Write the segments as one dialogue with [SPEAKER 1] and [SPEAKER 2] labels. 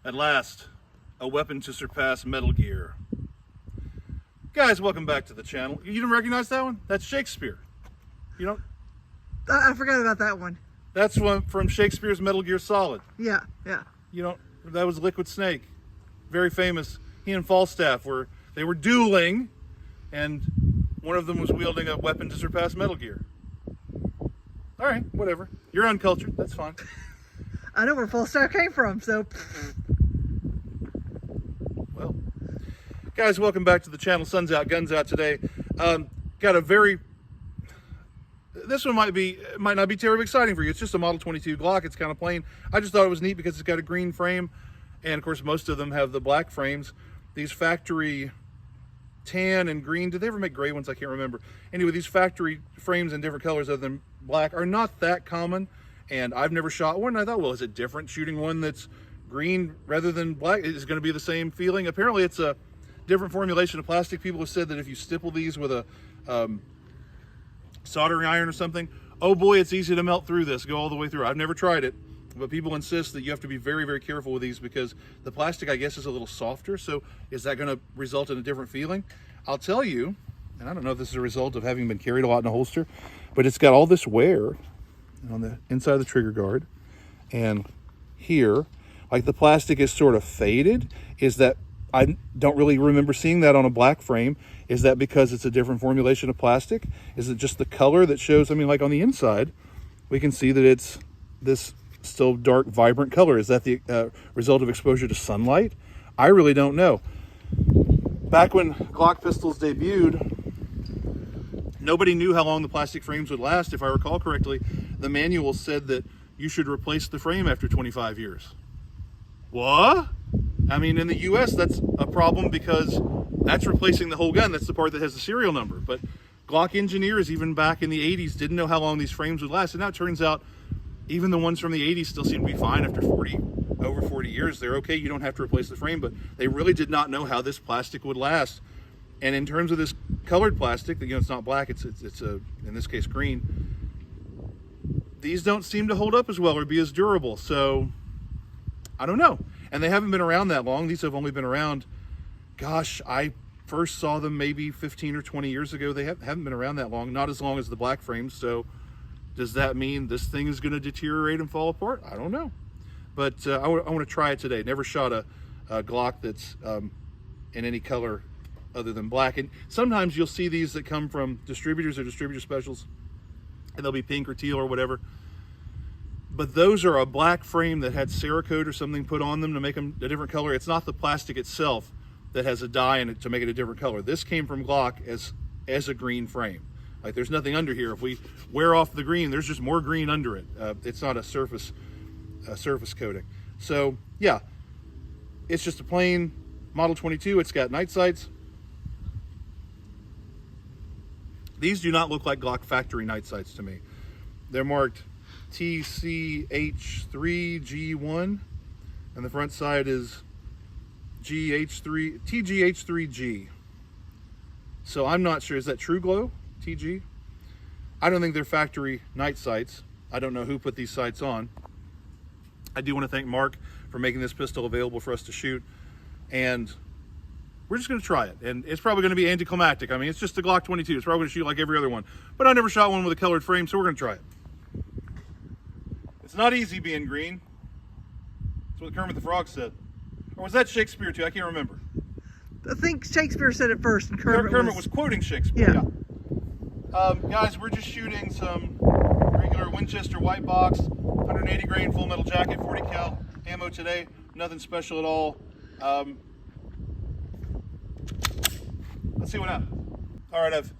[SPEAKER 1] At last, a weapon to surpass Metal Gear. Guys, welcome back to the channel. You didn't recognize that one? That's Shakespeare. You don't?
[SPEAKER 2] I forgot about that one.
[SPEAKER 1] That's one from Shakespeare's Metal Gear Solid.
[SPEAKER 2] Yeah.
[SPEAKER 1] You don't? That was Liquid Snake. Very famous. He and Falstaff they were dueling, and one of them was wielding a weapon to surpass Metal Gear. All right, whatever. You're uncultured. That's fine.
[SPEAKER 2] I know where Falstaff came from, so.
[SPEAKER 1] Well, guys, welcome back to the channel. Sun's out, guns out today. Got a this one might not be terribly exciting for you. It's just a Model 22 Glock. It's kind of plain. I just thought it was neat because it's got a green frame, and of course most of them have the black frames. These factory tan and green, did they ever make gray ones? I can't remember. Anyway, these factory frames in different colors other than black are not that common, and I've never shot one. I thought, well, is it different shooting one that's green rather than black? Is it going to be the same feeling? Apparently it's a different formulation of plastic. People have said that if you stipple these with a soldering iron or something, oh boy, it's easy to melt through this, go all the way through. I've never tried it, but people insist that you have to be very, very careful with these because the plastic, I guess, is a little softer. So is that going to result in a different feeling? I'll tell you, and I don't know if this is a result of having been carried a lot in a holster, but it's got all this wear on the inside of the trigger guard and here, like the plastic is sort of faded. Is that, I don't really remember seeing that on a black frame. Is that because it's a different formulation of plastic? Is it just the color that shows? I mean, like on the inside, we can see that it's this still dark, vibrant color. Is that the result of exposure to sunlight? I really don't know. Back when Glock pistols debuted, nobody knew how long the plastic frames would last. If I recall correctly, the manual said that you should replace the frame after 25 years. What? I mean, in the US, that's a problem because that's replacing the whole gun. That's the part that has the serial number. But Glock engineers, even back in the 80s, didn't know how long these frames would last. And now it turns out even the ones from the 80s still seem to be fine after over 40 years. They're okay. You don't have to replace the frame, but they really did not know how this plastic would last. And in terms of this colored plastic, it's not black, it's in this case green. These don't seem to hold up as well or be as durable. So I don't know. And they haven't been around that long. These have only been around, gosh, I first saw them maybe 15 or 20 years ago. They haven't been around that long, not as long as the black frames. So does that mean this thing is going to deteriorate and fall apart? I don't know. But I want to try it today. Never shot a Glock that's in any color other than black. And sometimes you'll see these that come from distributors or distributor specials, and they'll be pink or teal or whatever. But those are a black frame that had Cerakote or something put on them to make them a different color. It's not the plastic itself that has a dye in it to make it a different color. This came from Glock as a green frame. Like there's nothing under here. If we wear off the green, there's just more green under it. It's not a surface coating. So yeah, it's just a plain Model 22. It's got night sights. These do not look like Glock factory night sights to me. They're marked TCH3G1, and the front side is TGH3G. So I'm not sure, is that True Glow TG? I don't think they're factory night sights. I don't know who put these sights on. I do want to thank Mark for making this pistol available for us to shoot, and we're just going to try it. And it's probably going to be anticlimactic. I mean, it's just a Glock 22. It's probably going to shoot like every other one, but I never shot one with a colored frame, so we're going to try it. It's not easy being green. That's what Kermit the Frog said. Or was that Shakespeare too? I can't remember.
[SPEAKER 2] I think Shakespeare said it first, and
[SPEAKER 1] Kermit was quoting Shakespeare.
[SPEAKER 2] Yeah.
[SPEAKER 1] Guys, we're just shooting some regular Winchester white box, 180 grain full metal jacket, 40 cal ammo today. Nothing special at all. Let's see what happens. All right, I've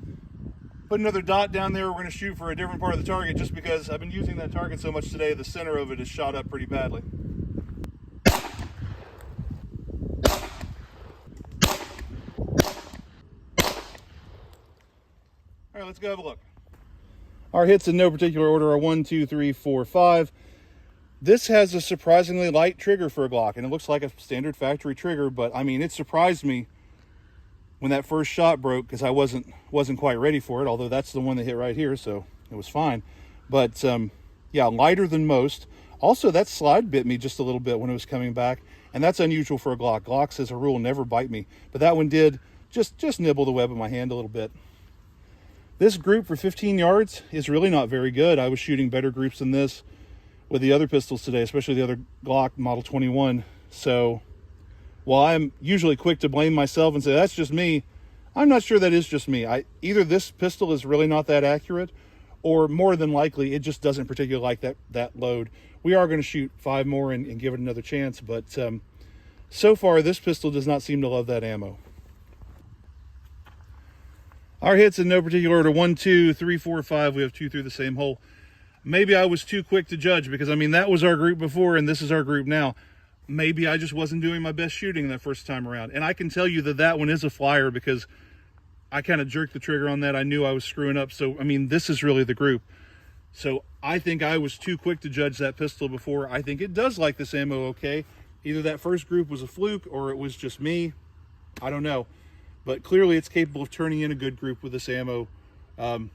[SPEAKER 1] put another dot down there. We're going to shoot for a different part of the target just because I've been using that target so much today. The center of it is shot up pretty badly. All right, let's go have a look. Our hits in no particular order are 1, 2, 3, 4, 5. This has a surprisingly light trigger for a Glock, and it looks like a standard factory trigger, but I mean, it surprised me when that first shot broke because I wasn't quite ready for it, although that's the one that hit right here, so it was fine. But yeah, lighter than most. Also, that slide bit me just a little bit when it was coming back, and that's unusual for a Glock. Glocks, as a rule, never bite me, but that one did just nibble the web of my hand a little bit. This group for 15 yards is really not very good. I was shooting better groups than this with the other pistols today, especially the other Glock Model 21. So while I'm usually quick to blame myself and say, that's just me, I'm not sure that is just me. Either this pistol is really not that accurate, or more than likely, it just doesn't particularly like that load. We are going to shoot 5 more and give it another chance, but so far, this pistol does not seem to love that ammo. Our hits in no particular order: 1, 2, 3, 4, 5. We have 2 through the same hole. Maybe I was too quick to judge, because I mean, that was our group before and this is our group now. Maybe I just wasn't doing my best shooting that first time around. And I can tell you that one is a flyer, because I kind of jerked the trigger on that. I knew I was screwing up. So, I mean, this is really the group. So I think I was too quick to judge that pistol before. I think it does like this ammo okay. Either that first group was a fluke or it was just me. I don't know. But clearly it's capable of turning in a good group with this ammo, under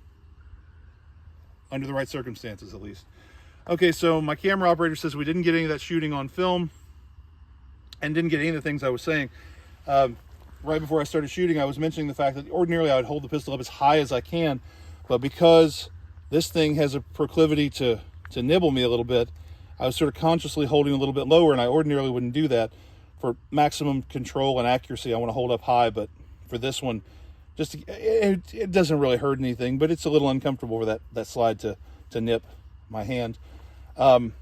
[SPEAKER 1] the right circumstances at least. Okay, so my camera operator says we didn't get any of that shooting on film and didn't get any of the things I was saying. Right before I started shooting, I was mentioning the fact that ordinarily I would hold the pistol up as high as I can, but because this thing has a proclivity to nibble me a little bit, I was sort of consciously holding a little bit lower, and I ordinarily wouldn't do that. For maximum control and accuracy, I want to hold up high, but for this one, it doesn't really hurt anything, but it's a little uncomfortable for that slide to nip my hand. And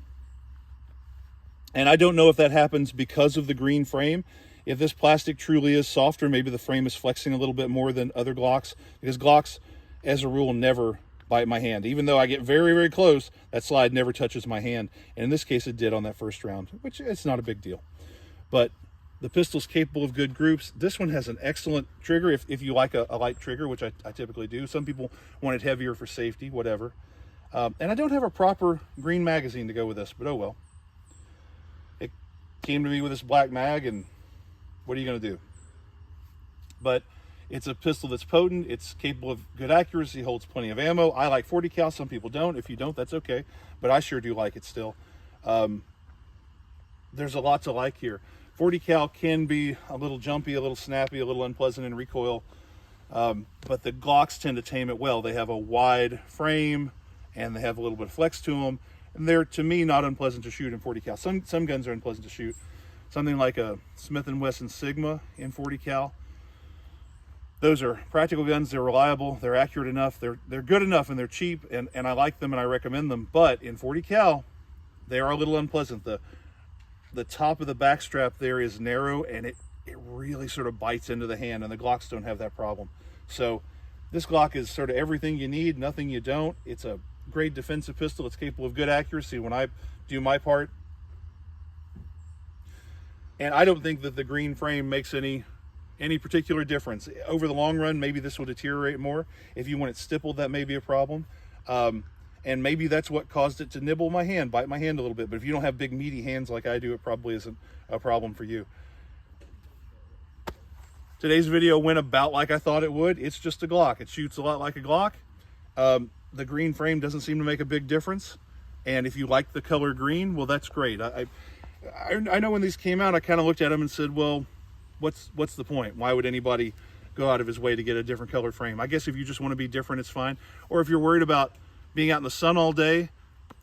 [SPEAKER 1] I don't know if that happens because of the green frame. If this plastic truly is softer, maybe the frame is flexing a little bit more than other Glocks, because Glocks, as a rule, never bite my hand. Even though I get very, very close, that slide never touches my hand. And in this case, it did on that first round, which it's not a big deal. But the pistol's capable of good groups. This one has an excellent trigger if you like a light trigger, which I typically do. Some people want it heavier for safety, whatever. And I don't have a proper green magazine to go with this, but oh well. It came to me with this black mag, and what are you going to do? But it's a pistol that's potent. It's capable of good accuracy, holds plenty of ammo. I like 40 cal. Some people don't. If you don't, that's okay. But I sure do like it still. There's a lot to like here. 40 cal can be a little jumpy, a little snappy, a little unpleasant in recoil. But the Glocks tend to tame it well. They have a wide frame and they have a little bit of flex to them. And they're, to me, not unpleasant to shoot in 40 cal. Some guns are unpleasant to shoot. Something like a Smith & Wesson Sigma in 40 cal. Those are practical guns. They're reliable. They're accurate enough. They're good enough, and they're cheap, and I like them and I recommend them. But in 40 cal, they are a little unpleasant. The top of the back strap there is narrow, and it really sort of bites into the hand, and the Glocks don't have that problem. So this Glock is sort of everything you need, nothing you don't. It's a great defensive pistol. It's capable of good accuracy when I do my part. And I don't think that the green frame makes any particular difference. Over the long run, maybe this will deteriorate more. If you want it stippled, that may be a problem. And maybe that's what caused it to nibble my hand, bite my hand a little bit. But if you don't have big meaty hands like I do, it probably isn't a problem for you. Today's video went about like I thought it would. It's just a Glock. It shoots a lot like a Glock. The green frame doesn't seem to make a big difference. And if you like the color green, well, that's great. I know when these came out, I kind of looked at them and said, well, what's the point? Why would anybody go out of his way to get a different colored frame? I guess if you just want to be different, it's fine. Or if you're worried about being out in the sun all day,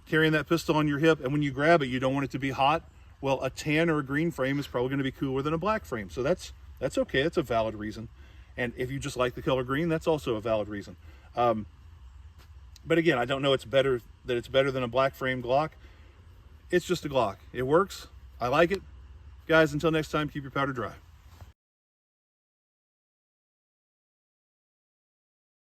[SPEAKER 1] carrying that pistol on your hip, and when you grab it, you don't want it to be hot, well, a tan or a green frame is probably going to be cooler than a black frame. So that's okay. That's a valid reason. And if you just like the color green, that's also a valid reason. But again, I don't know it's better than a black frame Glock. It's just a Glock. It works. I like it. Guys, until next time, keep your powder dry.